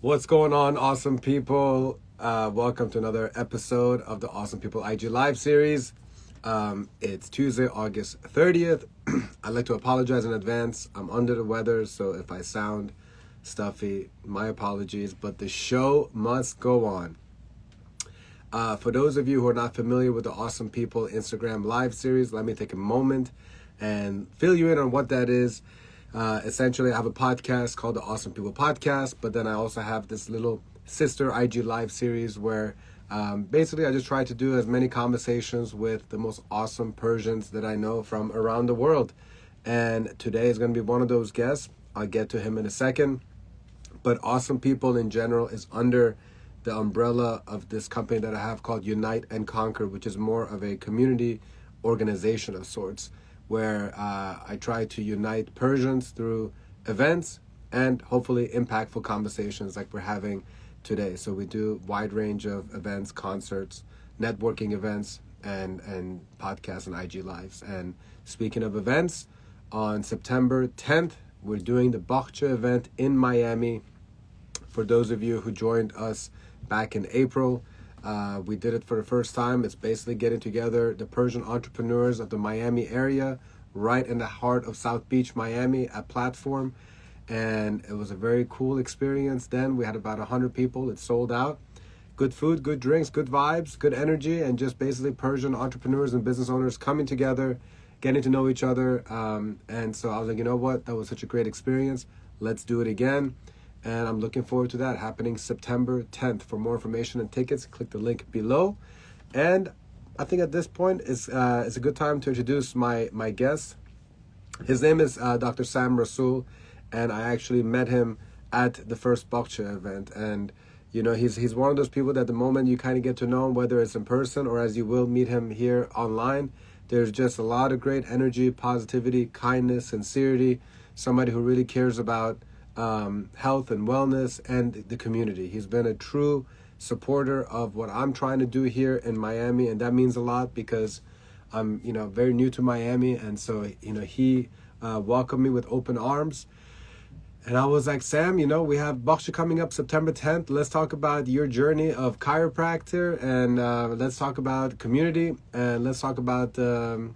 What's going on, awesome people? Welcome to another episode of the Awesome People IG Live series. It's Tuesday, August 30th. I'd like to apologize in advance. I'm under the weather, so if I sound stuffy, my apologies, but the show must go on. For those of you who are not familiar with the Awesome People Instagram Live series, let me take a moment and fill you in on what that is. Essentially, I have a podcast called the Awesome People Podcast, but then I also have this little sister IG Live series where basically I just try to do as many conversations with the most awesome Persians that I know from around the world. And today is going to be one of those guests. I'll get to him in a second. But Awesome People in general is under the umbrella of this company that I have called Unite and Conquer, which is more of a community organization of sorts, where I try to unite Persians through events and hopefully impactful conversations like we're having today. So we do wide range of events, concerts, networking events, and podcasts and IG lives. And speaking of events, on September 10th, we're doing the Baghché event in Miami. For those of you who joined us back in April, we did it for the first time. It's basically getting together the Persian entrepreneurs of the Miami area, right in the heart of South Beach, Miami, at Platform. And it was a very cool experience then. We had about 100 people. It sold out. Good food, good drinks, good vibes, good energy, and just basically Persian entrepreneurs and business owners coming together, getting to know each other. And so I was like, you know what? That was such a great experience. Let's do it again. And I'm looking forward to that happening September 10th. For more information and tickets, click the link below. And I think at this point it's a good time to introduce my guest. His name is Dr. Sam Rassoul, and I actually met him at the first Baghché event. And you know, he's one of those people that the moment you kind of get to know him, whether it's in person or as you will meet him here online, there's just a lot of great energy, positivity, kindness, sincerity. Somebody who really cares about health and wellness and the community. He's been a true supporter of what I'm trying to do here in Miami, and that means a lot because I'm, very new to Miami, and so, he welcomed me with open arms. And I was like, Sam, we have Baghché coming up September 10th. Let's talk about your journey of chiropractor, and let's talk about community, and let's talk about the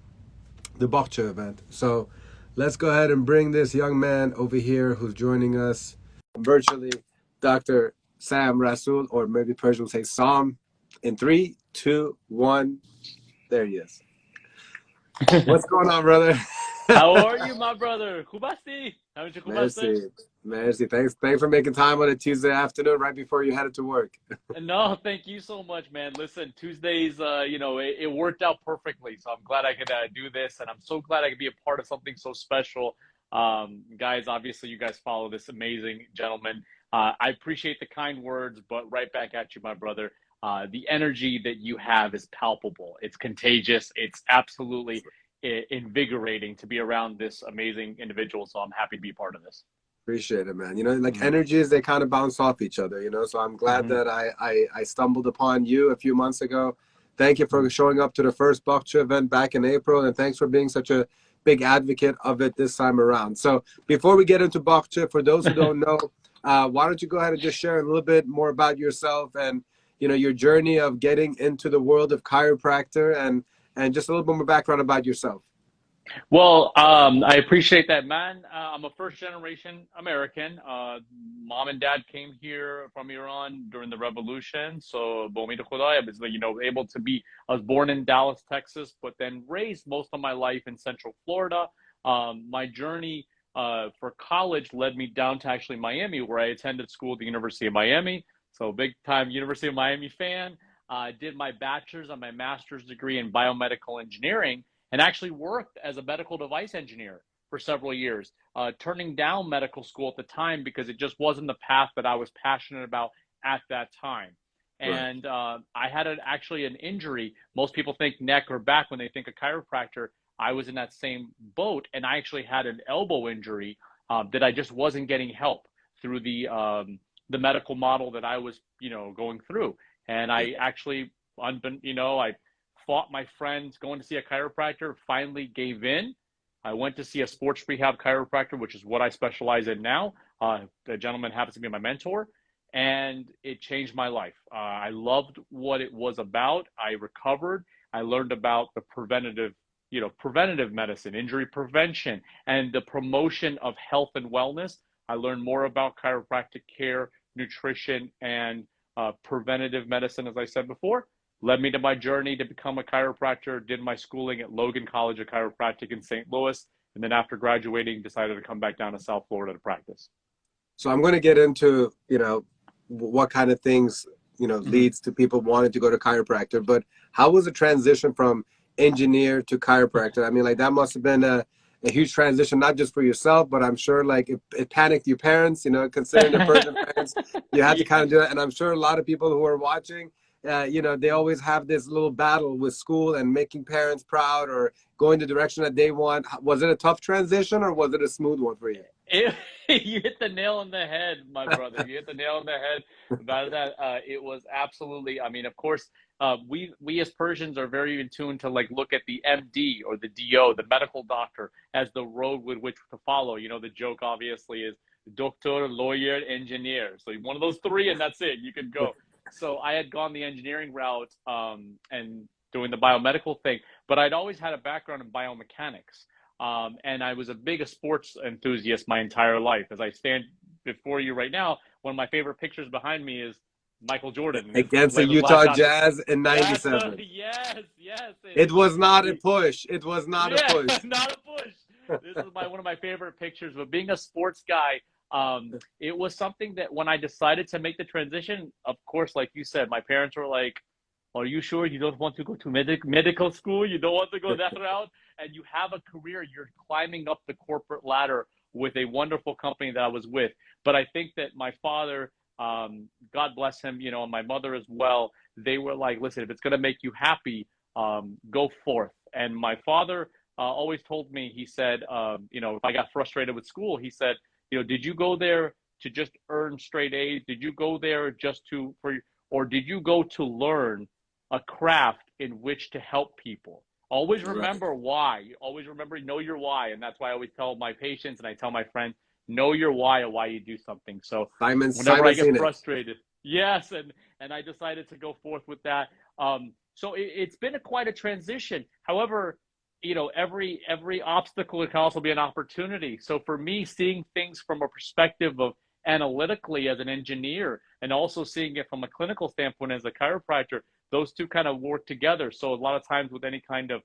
Baghché event. So let's go ahead and bring this young man over here who's joining us virtually, Dr. Sam Rassoul, or maybe Persian will say Sam, in 3, 2, 1. There he is. What's going on, brother? How are you, my brother? Kubasti? Haven't you Kubaste? Merci. Merci. Thanks for making time on a Tuesday afternoon right before you headed to work. No, thank you so much, man. Listen, Tuesdays, it worked out perfectly. So I'm glad I could do this, and I'm so glad I could be a part of something so special. Guys, obviously, you guys follow this amazing gentleman. I appreciate the kind words, but right back at you, my brother. The energy that you have is palpable. It's contagious. It's absolutely invigorating to be around this amazing individual. So I'm happy to be part of this. Appreciate it, man. Like Mm-hmm. energies, they kind of bounce off each other, So I'm glad Mm-hmm. that I stumbled upon you a few months ago. Thank you for showing up to the first Baghché event back in April, and thanks for being such a big advocate of it this time around. So before we get into Baghché, for those who don't know, why don't you go ahead and just share a little bit more about yourself and your journey of getting into the world of chiropractor and just a little bit more background about yourself. Well, I appreciate that, man. I'm a first generation American. Mom and dad came here from Iran during the revolution. So, Bomid Khudai, I was, able to be, I was born in Dallas, Texas, but then raised most of my life in Central Florida. My journey for college led me down to actually Miami, where I attended school at the University of Miami. So, big time University of Miami fan. I did my bachelor's and my master's degree in biomedical engineering and actually worked as a medical device engineer for several years, turning down medical school at the time because it just wasn't the path that I was passionate about at that time. Right. And I had actually an injury. Most people think neck or back when they think of chiropractor. I was in that same boat, and I actually had an elbow injury that I just wasn't getting help through the medical model that I was, going through. And I actually, I fought my friends going to see a chiropractor, finally gave in. I went to see a sports rehab chiropractor, which is what I specialize in now. The gentleman happens to be my mentor. and it changed my life. I loved what it was about. I recovered. I learned about the preventative medicine, injury prevention, and the promotion of health and wellness. I learned more about chiropractic care, nutrition, and preventative medicine, as I said before. Led me to my journey to become a chiropractor, did my schooling at Logan College of Chiropractic in St. Louis, and then after graduating, decided to come back down to South Florida to practice. So I'm going to get into, what kind of things, Mhm. leads to people wanting to go to chiropractor. But how was the transition from engineer to chiropractor? I mean, like that must have been a huge transition, not just for yourself, but I'm sure like it panicked your parents, considering they're Persian parents. You had to kind Yeah. of do that. And I'm sure a lot of people who are watching, they always have this little battle with school and making parents proud or going the direction that they want. Was it a tough transition or was it a smooth one for you? It, you hit the nail on the head, my brother. You hit the nail on the head about that. It was absolutely. I mean, of course, we as Persians are very in tune to like look at the MD or the DO, the medical doctor, as the road with which to follow. The joke obviously is doctor, lawyer, engineer. So one of those three, and that's it. You could go. So I had gone the engineering route and doing the biomedical thing, but I'd always had a background in biomechanics. And I was a sports enthusiast my entire life. As I stand before you right now, one of my favorite pictures behind me is Michael Jordan and his Against the Lameless Last Utah Shot. Jazz in That's '97. yes, yes. It was not a He, push. It was not a yeah, push. not a push. This is one of my favorite pictures. But being a sports guy, it was something that when I decided to make the transition, of course, like you said, my parents were like, "Are you sure you don't want to go to medical school? You don't want to go that route, and you have a career. You're climbing up the corporate ladder with a wonderful company that I was with." But I think that my father, God bless him, and my mother as well, they were like, "Listen, if it's going to make you happy, go forth." And my father always told me, he said, if I got frustrated with school, he said, did you go there to just earn straight A's? Did you go there just or did you go to learn a craft in which to help people? Always Right. remember why. Always remember, know your why. And that's why I always tell my patients and I tell my friends, know your why or why you do something. So whenever Simon I get Sinek. frustrated, yes, and I decided to go forth with that. So it's been quite a transition. However, every obstacle can also be an opportunity. So for me, seeing things from a perspective of analytically as an engineer and also seeing it from a clinical standpoint as a chiropractor, those two kind of work together. So a lot of times with any kind of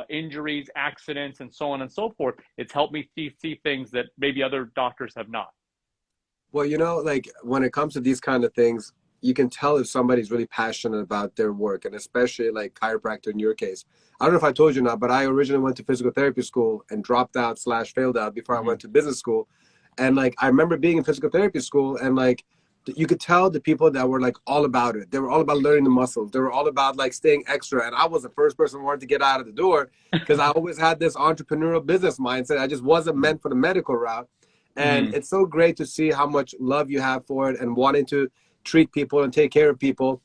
injuries, accidents, and so on and so forth, it's helped me see things that maybe other doctors have not. Well, like when it comes to these kind of things, you can tell if somebody's really passionate about their work, and especially like chiropractor in your case. I don't know if I told you not, but I originally went to physical therapy school and dropped out slash failed out before I Mm-hmm. went to business school. And like I remember being in physical therapy school, and like you could tell the people that were like all about it. They were all about learning the muscles. They were all about like staying extra. And I was the first person who wanted to get out of the door because I always had this entrepreneurial business mindset. I just wasn't meant for the medical route. And Mm-hmm. it's so great to see how much love you have for it and wanting to treat people and take care of people.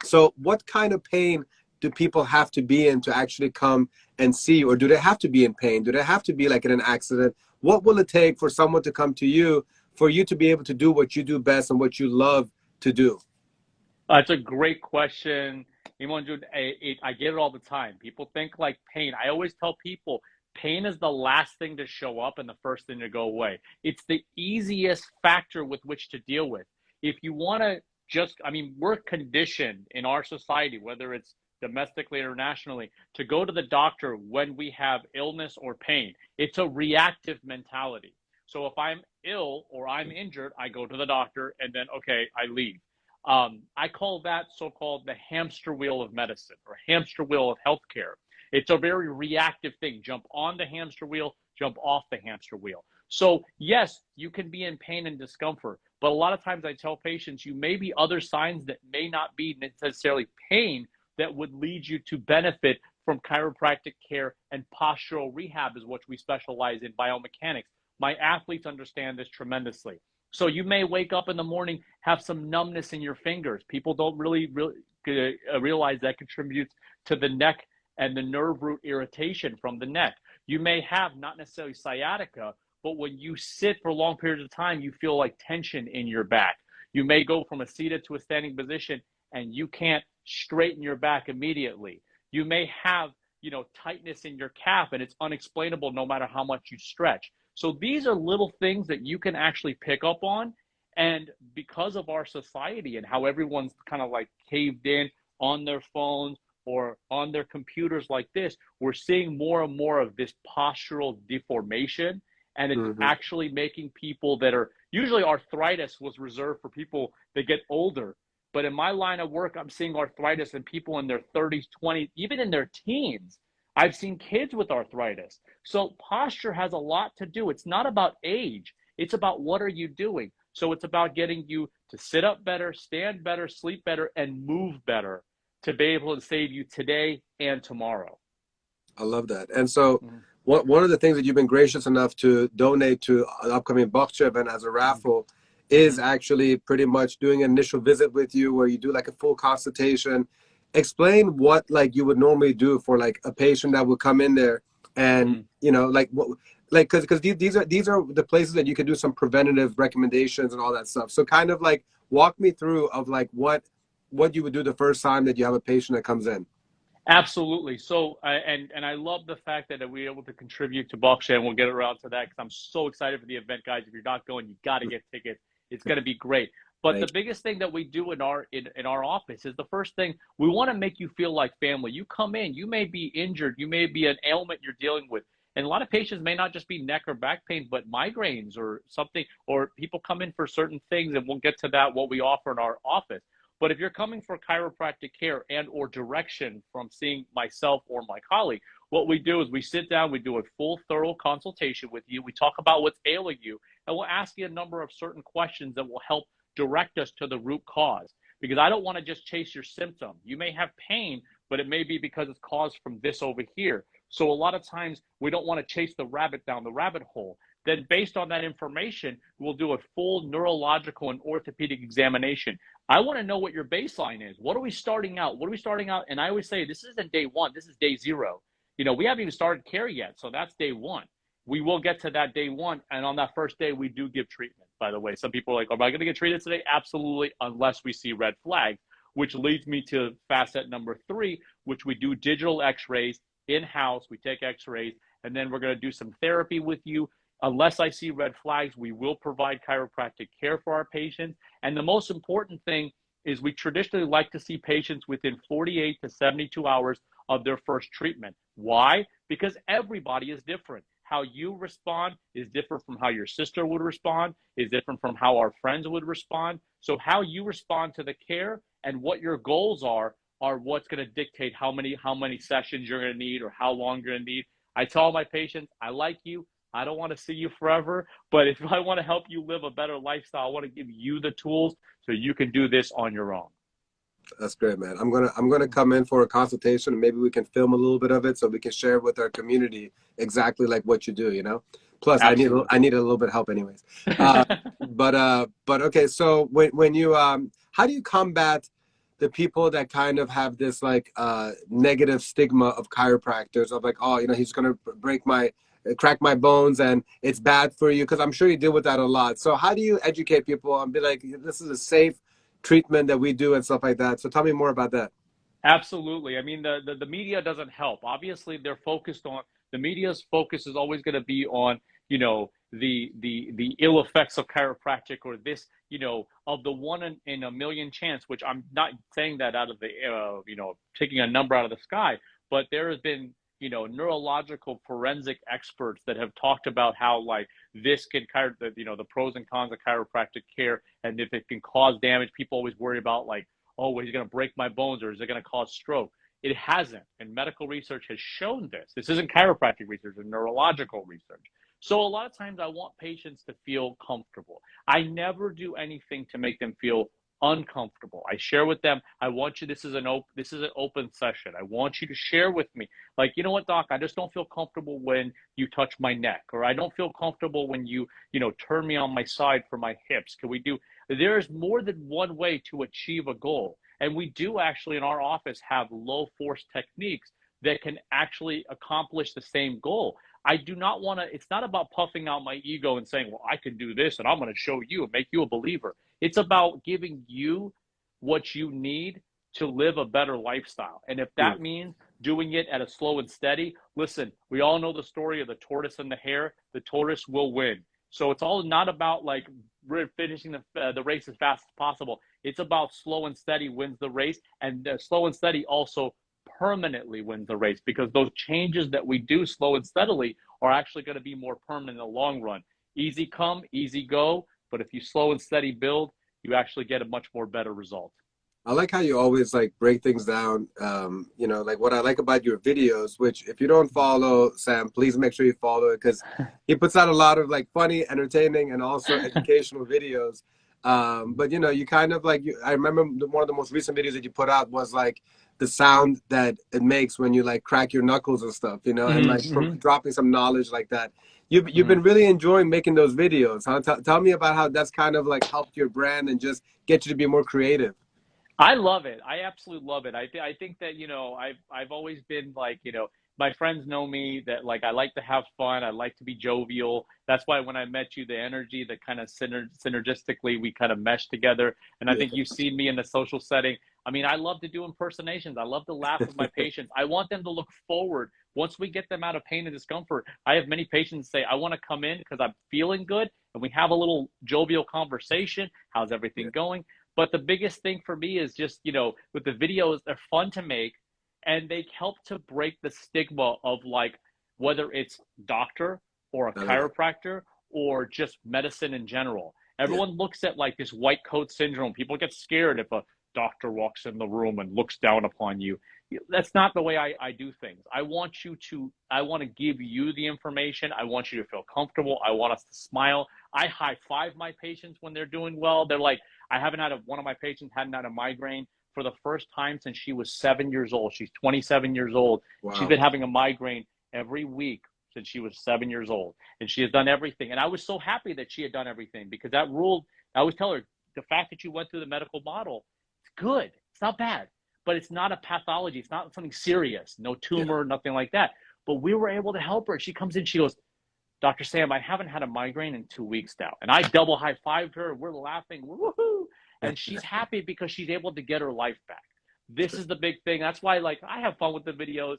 So, what kind of pain do people have to be in to actually come and see you? Or do they have to be in pain? Do they have to be like in an accident? What will it take for someone to come to you for you to be able to do what you do best and what you love to do? That's a great question. Iman, I get it all the time. People think like pain. I always tell people pain is the last thing to show up and the first thing to go away. It's the easiest factor with which to deal with. If you want to we're conditioned in our society, whether it's domestically or internationally, to go to the doctor when we have illness or pain. It's a reactive mentality. So if I'm ill or I'm injured, I go to the doctor and then, okay, I leave. I call that so-called the hamster wheel of medicine or hamster wheel of healthcare. It's a very reactive thing. Jump on the hamster wheel, jump off the hamster wheel. So yes, you can be in pain and discomfort, but a lot of times I tell patients you may be other signs that may not be necessarily pain that would lead you to benefit from chiropractic care, and postural rehab is what we specialize in, biomechanics. My athletes understand this tremendously. So you may wake up in the morning, have some numbness in your fingers. People don't really realize that contributes to the neck and the nerve root irritation from the neck. You may have not necessarily sciatica, but when you sit for long periods of time, you feel like tension in your back. You may go from a seated to a standing position and you can't straighten your back immediately. You may have, tightness in your calf and it's unexplainable no matter how much you stretch. So these are little things that you can actually pick up on. And because of our society and how everyone's kind of like caved in on their phones or on their computers like this, we're seeing more and more of this postural deformation. And it's Mm-hmm. actually making people that are usually arthritis was reserved for people that get older. But in my line of work, I'm seeing arthritis in people in their 30s, 20s, even in their teens. I've seen kids with arthritis. So posture has a lot to do. It's not about age. It's about what are you doing. So it's about getting you to sit up better, stand better, sleep better, and move better to be able to save you today and tomorrow. I love that. And so one of the things that you've been gracious enough to donate to an upcoming Baghché event as a raffle is actually pretty much doing an initial visit with you where you do like a full consultation. Explain what like you would normally do for like a patient that would come in there and like what like because these are the places that you can do some preventative recommendations and all that stuff. So kind of like walk me through of like what you would do the first time that you have a patient that comes in. Absolutely. So, and I love the fact that we're able to contribute to Baghché, and we'll get around to that because I'm so excited for the event, guys. If you're not going, you got to get tickets. It's going to be great. But the biggest thing that we do in our office is the first thing we want to make you feel like family. You come in, you may be injured, you may be an ailment you're dealing with, and a lot of patients may not just be neck or back pain, but migraines or something. Or people come in for certain things, and we'll get to that what we offer in our office. But if you're coming for chiropractic care and or direction from seeing myself or my colleague, what we do is we sit down, we do a full thorough consultation with you. We talk about what's ailing you, and we'll ask you a number of certain questions that will help direct us to the root cause. Because I don't want to just chase your symptom. You may have pain, but it may be because it's caused from this over here. So a lot of times we don't want to chase the rabbit down the rabbit hole. Then based on that information, we'll do a full neurological and orthopedic examination. I want to know what your baseline is. What are we starting out? What are we starting out? And I always say, this isn't day one. This is day zero. We haven't even started care yet. So that's day one. We will get to that day one. And on that first day, we do give treatment, by the way. Some people are like, am I going to get treated today? Absolutely, unless we see red flags, which leads me to facet number 3, which we do digital x-rays in-house. We take x-rays, and then we're going to do some therapy with you. Unless I see red flags, we will provide chiropractic care for our patients. And the most important thing is we traditionally like to see patients within 48 to 72 hours of their first treatment. Why? Because everybody is different. How you respond is different from how your sister would respond, is different from how our friends would respond. So how you respond to the care and what your goals are what's going to dictate how many sessions you're going to need or how long you're going to need. I tell my patients, I like you. I don't want to see you forever, but if I want to help you live a better lifestyle, I want to give you the tools so you can do this on your own. That's great, man. I'm gonna come in for a consultation, and maybe we can film a little bit of it so we can share with our community exactly like what you do. Plus, Absolutely. I need a little bit of help, anyways. But okay. So when you how do you combat the people that kind of have this like negative stigma of chiropractors of like, oh, he's gonna crack my bones and it's bad for you? Because I'm sure you deal with that a lot. So how do you educate people and be like, this is a safe treatment that we do and stuff like that? So tell me more about that. Absolutely. I mean, the media doesn't help. Obviously, the media's focus is always going to be on, the ill effects of chiropractic or this, of the one in a million chance, which I'm not saying that out of the, taking a number out of the sky, but there has been, neurological forensic experts that have talked about how like this can the pros and cons of chiropractic care. And if it can cause damage, people always worry about like, oh, he's going to break my bones or is it going to cause stroke? It hasn't. And medical research has shown this. This isn't chiropractic research, it's neurological research. So a lot of times I want patients to feel comfortable. I never do anything to make them feel uncomfortable. I share with them, I want you, this is an open session. I want you to share with me. Like, you know what, doc, I just don't feel comfortable when you touch my neck, or I don't feel comfortable when you turn me on my side for my hips. There's more than one way to achieve a goal. And we do actually in our office have low force techniques that can actually accomplish the same goal. I do not want to, it's not about puffing out my ego and saying, well, I can do this and I'm going to show you and make you a believer. It's about giving you what you need to live a better lifestyle. And if Mm. that means doing it at a slow and steady, listen, we all know the story of the tortoise and the hare. The tortoise will win. So it's all not about like finishing the race as fast as possible. It's about slow and steady wins the race, and slow and steady also permanently wins the race, because those changes that we do slow and steadily are actually going to be more permanent in the long run. Easy come, easy go, but if you slow and steady build, you actually get a much more better result. I like how you always like break things down. You know, like what I like about your videos, which if you don't follow Sam, please make sure you follow it because he puts out a lot of like funny, entertaining, and also educational videos. But you know, you kind of like I remember one of the most recent videos that you put out was like the sound that it makes when you like crack your knuckles and stuff, you know, and like Mm-hmm. dropping some knowledge like that. You've Mm-hmm. been really enjoying making those videos, huh? Tell me about how that's kind of like helped your brand and just get you to be more creative. I love it. I absolutely love it. I think that, you know, I've always been like, you know, my friends know me that like I like to have fun. I like to be jovial. That's why when I met you, the energy, the kind of synergistically we kind of mesh together. And I Yeah. think you've seen me in the social setting. I mean, I love to do impersonations. I love to laugh with my patients. I want them to look forward. Once we get them out of pain and discomfort, I have many patients say, I want to come in because I'm feeling good and we have a little jovial conversation. How's Yeah. everything going? But the biggest thing for me is just, you know, with the videos, they're fun to make and they help to break the stigma of like whether it's doctor or a I love it. chiropractor or just medicine in general. Yeah. Everyone looks at like this white coat syndrome. People get scared if a doctor walks in the room and looks down upon you. That's not the way I do things. I want to give you the information. I want you to feel comfortable. I want us to smile. I high five my patients when they're doing well. They're like, I haven't had one of my patients hadn't had a migraine for the first time since she was 7 years old. She's 27 years old. She's Wow. been having a migraine every week since she was 7 years old. And she has done everything. And I was so happy that she had done everything because that ruled, I always tell her, the fact that you went through the medical model, it's good. It's not bad, but it's not a pathology. It's not something serious, no Yeah. tumor, nothing like that. But we were able to help her. She comes in, she goes, Dr. Sam, I haven't had a migraine in 2 weeks now. And I double high fived her. We're laughing. Woohoo. And she's happy because she's able to get her life back. This is the big thing. That's why, like, I have fun with the videos.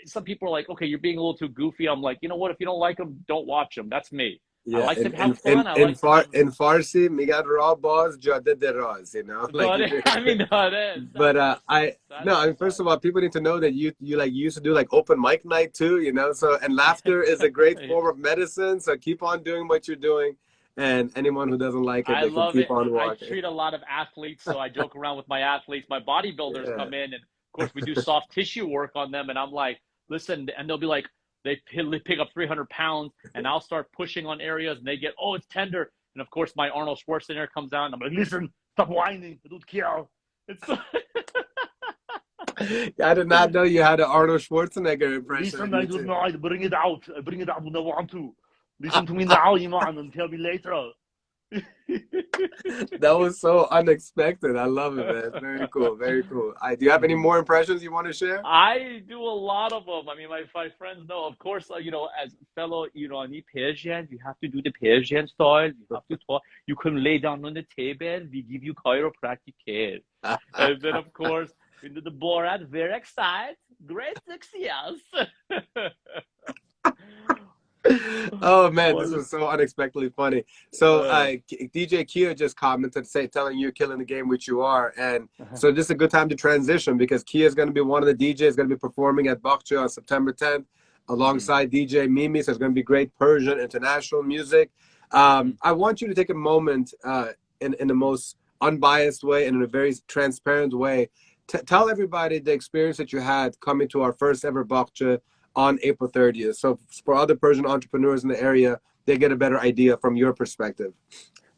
Some people are like, okay, you're being a little too goofy. I'm like, you know what? If you don't like them, don't watch them. That's me. I Yeah. like to have fun. I like to have In Farsi, me got raw balls, jade de raz, you know, like you God, I mean, no, but that's awesome. That no, is I mean, first fun. of all, people need to know that you like you used to do like open mic night too, you know. So and laughter is a great form of medicine. So keep on doing what you're doing, and anyone who doesn't like it, I they can love keep it. on I walking. treat a lot of athletes, so I joke around with my athletes. My bodybuilders Yeah. come in, and of course, we do soft tissue work on them. And I'm like, listen, and they'll be like, they pick up 300 pounds, and I'll start pushing on areas, and they get, oh, it's tender. And of course, my Arnold Schwarzenegger comes out, and I'm like, listen, stop whining, I don't care. It's I did not know you had an Arnold Schwarzenegger impression on listen, I don't YouTube. know, I bring it out. I bring it out when I want to. Listen to me now, Iman, and tell me later. That was so unexpected. I love it, man. Very cool. Very cool. Do you have any more impressions you want to share? I do a lot of them. I mean, my friends know. Of course, you know, as fellow Irani Persians, you have to do the Persian style. You have to talk. You can lay down on the table. We give you chiropractic care. And then, of course, we do the Borat. Very excited. Great success. Oh man, this Well, was so unexpectedly funny. So uh, DJ Kia just commented, telling you you're killing the game, which you are, and so this is a good time to transition because Kia is going to be one of the DJs going to be performing at Baghché on September 10th mhm, alongside DJ Mimi. So it's going to be great Persian international music. mhm, I want you to take a moment in the most unbiased way and in a very transparent way. Tell everybody the experience that you had coming to our first ever Baghché on April 30th. So for other Persian entrepreneurs in the area, they get a better idea from your perspective.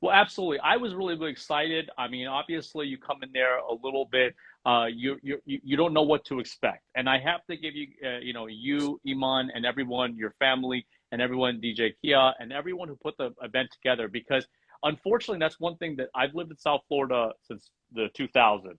Well, absolutely. I was really, really excited. I mean, obviously, you come in there a little bit. You don't know what to expect, and I have to give you, you know, you, Iman, and everyone, your family, and everyone, DJ Kia, and everyone who put the event together. Because unfortunately, that's one thing that I've lived in South Florida since the 2000.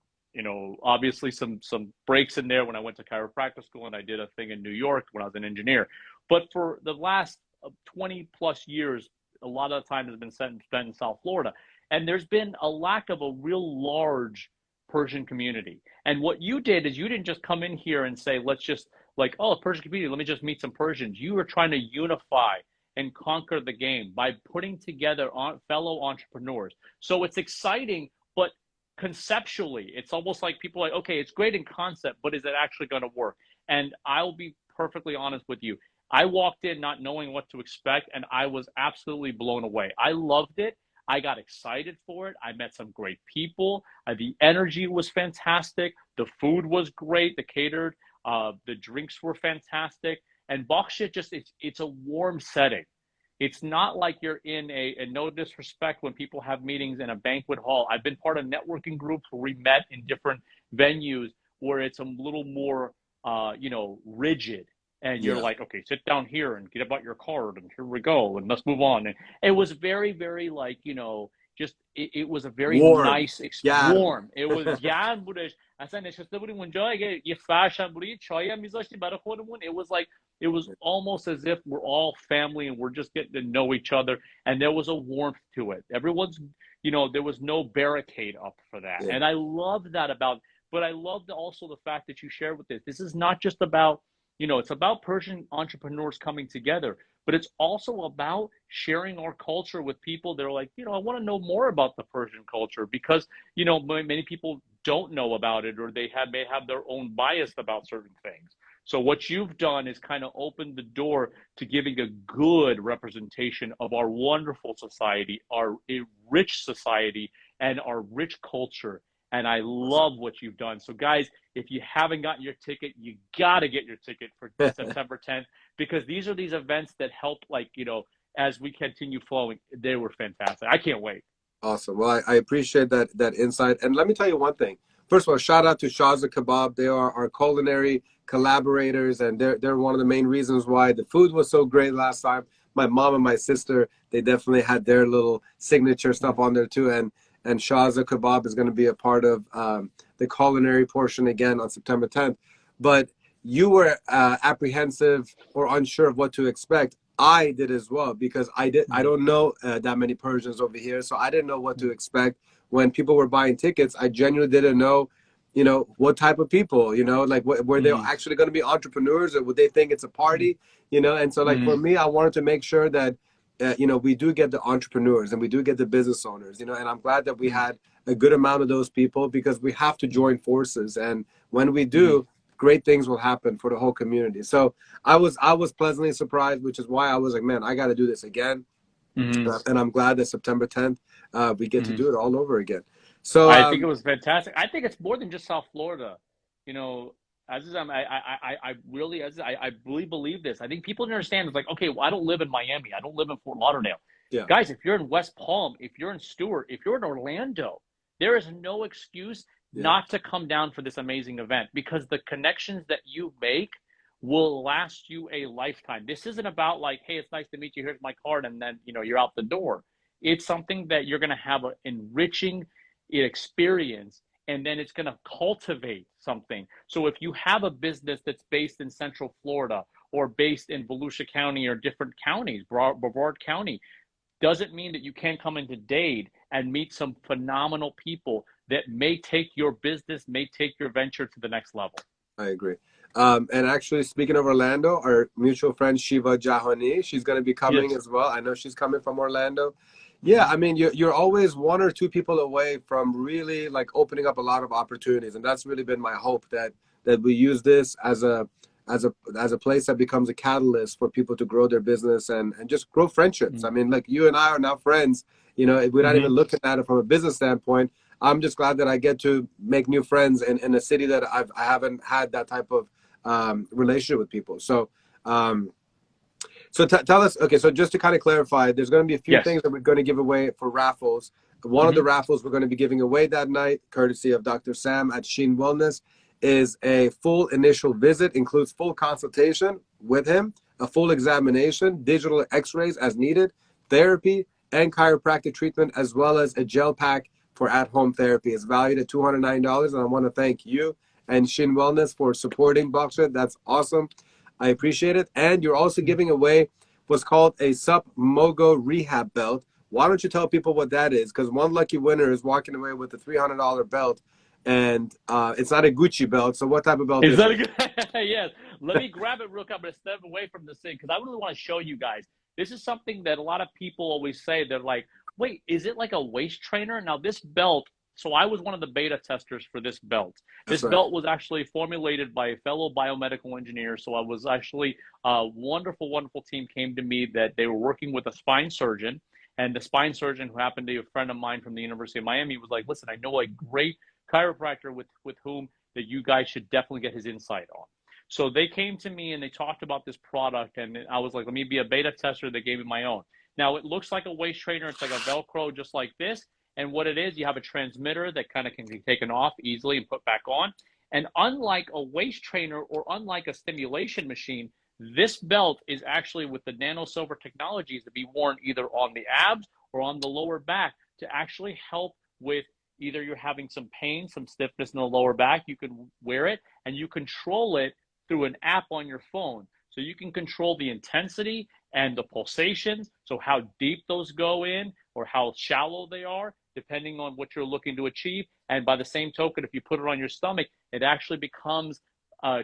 obviously some breaks in there when I went to chiropractic school, and I did a thing in New York when I was an engineer. But for the last 20 plus years, a lot of the time has been spent in South Florida. And there's been a lack of a real large Persian community. And what you did is you didn't just come in here and say, let's just like, oh, Persian community, let me just meet some Persians. You were trying to unify and conquer the game by putting together fellow entrepreneurs. So it's exciting, but conceptually, it's almost like people are like, okay, it's great in concept, but is it actually going to work? And I'll be perfectly honest with you. I walked in not knowing what to expect, and I was absolutely blown away. I loved it. I got excited for it. I met some great people. The energy was fantastic. The food was great. The catered, the drinks were fantastic. And Baghché it's a warm setting. It's not like you're in and no disrespect when people have meetings in a banquet hall. I've been part of networking groups where we met in different venues where it's a little more, rigid. And you're like, okay, sit down here and get about your card, and here we go, and let's move on. And it was very, very like, just it was a very warm. nice, warm. It was گرم بودش. اصلا نشسته بودیم اونجا اگه یه فرش هم بودی چای هم میذاشتیم برای خودمون. It was almost as if we're all family and we're just getting to know each other. And there was a warmth to it. Everyone's, there was no barricade up for that. And I love that but I loved also the fact that you shared with this. This is not just about, it's about Persian entrepreneurs coming together, but it's also about sharing our culture with people that are like, I want to know more about the Persian culture because, many people don't know about it, or they may have their own bias about certain things. So what you've done is kind of opened the door to giving a good representation of our wonderful society, our rich society, and our rich culture. And I love what you've done. So guys, if you haven't gotten your ticket, you got to get your ticket for September 10th, because these are these events that help, as we continue flowing. They were fantastic. I can't wait. Awesome. Well, I appreciate that insight. And let me tell you one thing. First of all, shout out to Shaza Kebab. They are our culinary collaborators, and they're one of the main reasons why the food was so great last time. My mom and my sister, they definitely had their little signature stuff on there too. And Shaza Kebab is going to be a part of the culinary portion again on September 10th. But you were apprehensive or unsure of what to expect. I did as well, because I don't know that many Persians over here, so I didn't know what to expect. When people were buying tickets, I genuinely didn't know, what type of people, were they actually going to be entrepreneurs, or would they think it's a party, And so for me, I wanted to make sure that we do get the entrepreneurs and we do get the business owners, and I'm glad that we had a good amount of those people, because we have to join forces. And when we do, great things will happen for the whole community. So I was pleasantly surprised, which is why I was like, man, I got to do this again. And I'm glad that September 10th, we get to do it all over again. So I think it was fantastic. I think it's more than just South Florida. Aziz, I really believe this. I think people understand. It's like, okay, well, I don't live in Miami. I don't live in Fort Lauderdale. Yeah. Guys, if you're in West Palm, if you're in Stewart, if you're in Orlando, there is no excuse not to come down for this amazing event, because the connections that you make will last you a lifetime. This isn't about like, hey, it's nice to meet you. Here's my card. And then, you're out the door. It's something that you're going to have an enriching experience, and then it's going to cultivate something. So if you have a business that's based in Central Florida or based in Volusia County or different counties, Brevard County, doesn't mean that you can't come into Dade and meet some phenomenal people that may take your business, may take your venture to the next level. I agree. And actually, speaking of Orlando, our mutual friend Shiva Jahani, she's going to be coming as well. I know she's coming from Orlando. Yeah, I mean, you're always one or two people away from really opening up a lot of opportunities, and that's really been my hope, that we use this as a place that becomes a catalyst for people to grow their business and just grow friendships. I mean, you and I are now friends. We're not even looking at it from a business standpoint. I'm just glad that I get to make new friends in a city that I haven't had that type of relationship with people. So. So tell us, okay, so just to kind of clarify, there's going to be a few things that we're going to give away for raffles. One of the raffles we're going to be giving away that night, courtesy of Dr. Sam at Sheen Wellness, is a full initial visit, includes full consultation with him, a full examination, digital x-rays as needed, therapy, and chiropractic treatment, as well as a gel pack for at-home therapy. It's valued at $209, and I want to thank you and Shin Wellness for supporting Baghché. That's awesome. I appreciate it. And you're also giving away what's called a Sup Mogo Rehab Belt. Why don't you tell people what that is? Because one lucky winner is walking away with a $300 belt, and it's not a Gucci belt. So what type of belt Is is that it? a good? Yes. Let me grab it real quick. I'm going to step away from this thing because I really want to show you guys. This is something that a lot of people always say. They're like, wait, is it like a waist trainer? Now, this belt, so I was one of the beta testers for this belt. That's This right. belt was actually formulated by a fellow biomedical engineer. So I was actually, a wonderful, wonderful team came to me that they were working with a spine surgeon. And the spine surgeon, who happened to be a friend of mine from the University of Miami, was like, listen, I know a great chiropractor with whom that you guys should definitely get his insight on. So they came to me and they talked about this product, and I was like, let me be a beta tester. They gave me my own. Now it looks like a waist trainer. It's like a Velcro, just like this. And what it is, you have a transmitter that kind of can be taken off easily and put back on. And unlike a waist trainer or unlike a stimulation machine, this belt is actually with the nano silver technologies to be worn either on the abs or on the lower back to actually help with either you're having some pain, some stiffness in the lower back. You can wear it and you control it through an app on your phone. So you can control the intensity and the pulsations, so how deep those go in or how shallow they are, depending on what you're looking to achieve. And by the same token, if you put it on your stomach, it actually becomes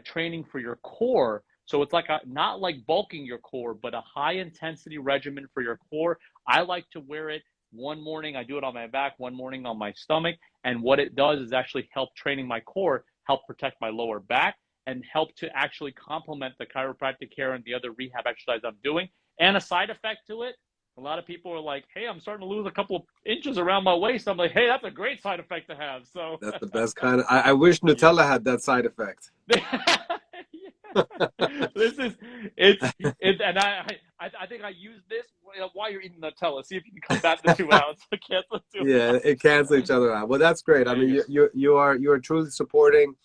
training for your core. So it's like not like bulking your core, but a high intensity regimen for your core. I like to wear it one morning. I do it on my back, one morning on my stomach. And what it does is actually help training my core, help protect my lower back, and help to actually complement the chiropractic care and the other rehab exercise I'm doing. And a side effect to it, a lot of people are like, hey, I'm starting to lose a couple of inches around my waist. I'm like, hey, that's a great side effect to have. So That's the best kind of. I wish yeah. Nutella had that side effect. This is it's and I think I use this while you're eating Nutella. See if you can combat the 2 ounce. I can't do Yeah, it cancels each other out. Well, that's great. I There mean, you you are truly supporting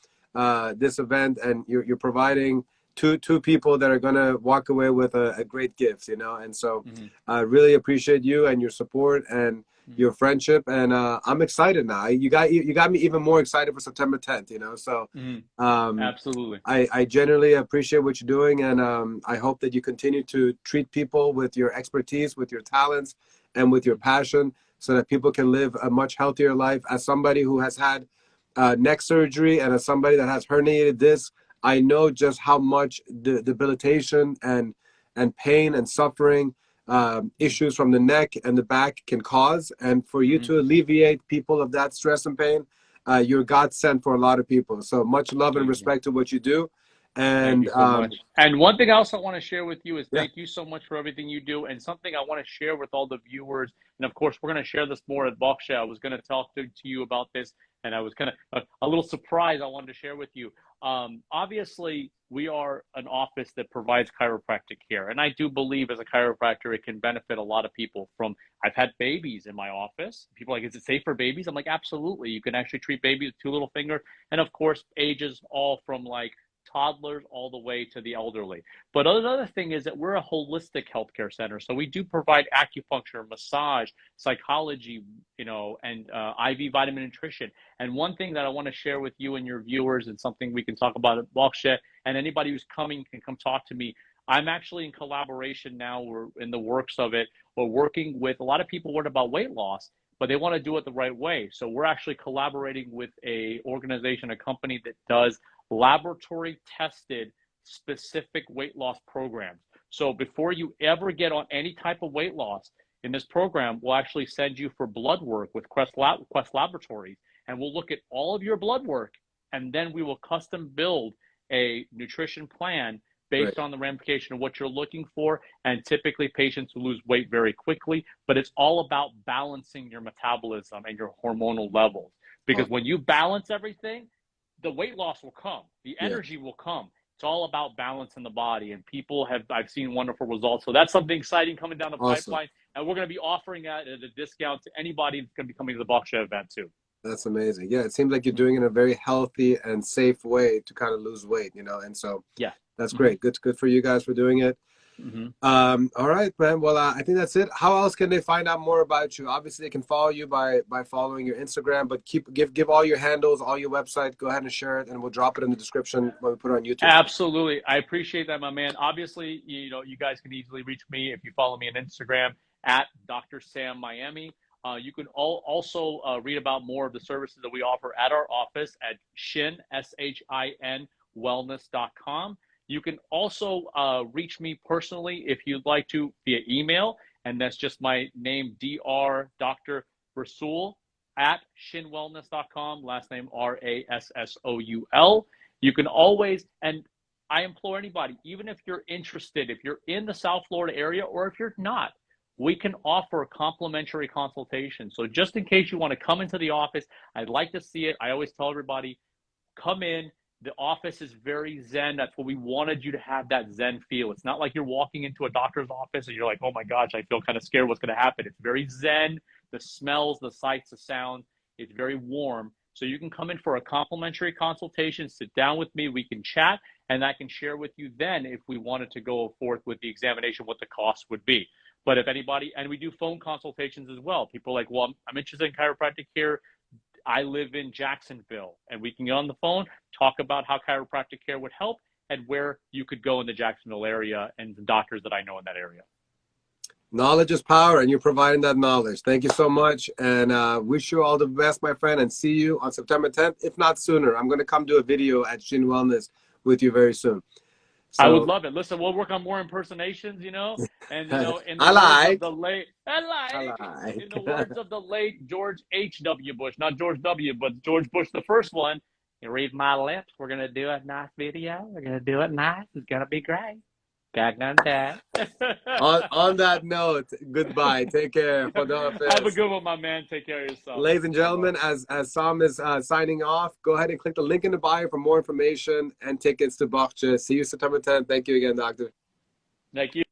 this event, and you're providing two people that are gonna walk away with a great gift, you know. And so, go. I really appreciate you and your support and your friendship, and I'm excited now. You got me even more excited for September 10th, you know. So, um, Absolutely. I genuinely appreciate what you're doing, and I hope that you continue to treat people with your expertise, with your talents, and with your passion, so that people can live a much healthier life. As somebody who has had neck surgery and as somebody that has herniated disc, I know just how much debilitation and pain and suffering issues from the neck and the back can cause. And for you to alleviate people of that stress and pain, you're God sent for a lot of people. So much love and Thank you. respect to what you do. Thank And you so much. And one thing else I want to share with you is yeah, thank you so much for everything you do. And something I want to share with all the viewers. And of course, we're going to share this more at Baghché. I was going to talk to you about this, and I was kind of a little surprised I wanted to share with you. Obviously, we are an office that provides chiropractic care. And I do believe as a chiropractor, it can benefit a lot of people from, I've had babies in my office. People are like, is it safe for babies? I'm like, absolutely. You can actually treat babies with two little fingers. And of course, ages all from like toddlers all the way to the elderly. But another thing is that we're a holistic healthcare center. So we do provide acupuncture, massage, psychology, you know, and IV vitamin nutrition. And one thing that I want to share with you and your viewers, and something we can talk about at Baghché, and anybody who's coming can come talk to me. I'm actually in collaboration now. We're in the works of it. We're working with a lot of people worried about weight loss, but they want to do it the right way. So we're actually collaborating with a organization, a company that does laboratory tested specific weight loss programs. So before you ever get on any type of weight loss in this program, we'll actually send you for blood work with Quest Laboratories, and we'll look at all of your blood work, and then we will custom build a nutrition plan right. based on the ramification of what you're looking for. And typically patients will lose weight very quickly, but it's all about balancing your metabolism and your hormonal levels. Because when you balance everything, the weight loss will come, the Yeah. energy will come. It's all about balance in the body, and I've seen wonderful results. So that's something exciting coming down the Awesome. pipeline, and we're going to be offering that at a discount to anybody that's going to be coming to the Baghché event too. That's amazing. Yeah, it seems like you're doing it in a very healthy and safe way to kind of lose weight, you know. And so Yeah. that's great. Good for you guys for doing it. Hmm. All right, man. Well, I think that's it. How else can they find out more about you? Obviously, they can follow you by following your Instagram, but give all your handles, all your website. Go ahead and share it, and we'll drop it in the description when we put it on YouTube. Absolutely. I appreciate that, my man. Obviously, you guys can easily reach me if you follow me on Instagram at Dr. Sam Miami. You can also read about more of the services that we offer at our office at SHIN wellness.com. You can also reach me personally if you'd like to via email, and that's just my name, Dr. Rassoul at shinwellness.com, last name Rassoul. You can always, and I implore anybody, even if you're interested, if you're in the South Florida area or if you're not, we can offer a complimentary consultation. So just in case you want to come into the office, I'd like to see it. I always tell everybody, come in. The office is very zen. That's what we wanted you to have, that zen feel. It's not like you're walking into a doctor's office and you're like, oh my gosh, I feel kind of scared what's going to happen. It's very zen. The smells, the sights, the sound, it's very warm. So you can come in for a complimentary consultation, sit down with me, we can chat, and I can share with you then if we wanted to go forth with the examination, what the cost would be. But if anybody, and we do phone consultations as well. People are like, well, I'm interested in chiropractic care. I live in Jacksonville, and we can get on the phone, talk about how chiropractic care would help and where you could go in the Jacksonville area and the doctors that I know in that area. Knowledge is power, and you're providing that knowledge. Thank you so much, and wish you all the best, my friend, and see you on September 10th, if not sooner. I'm going to come do a video at Shin Wellness with you very soon. I would So love it. Listen, we'll work on more impersonations, and in the I words of like, the late, I like. in the words of the late George H.W. Bush, not George W., but George Bush, the first one. You read my lips. We're gonna do a nice video. We're gonna do it nice. It's gonna be great. Gag on that. On that note, goodbye. Take care. Have a Khuda. good one, my man. Take care of yourself. Ladies and Bye bye. gentlemen, as Sam is signing off, go ahead and click the link in the bio for more information and tickets to Baghché. See you September 10th. Thank you again, Doctor. Thank you.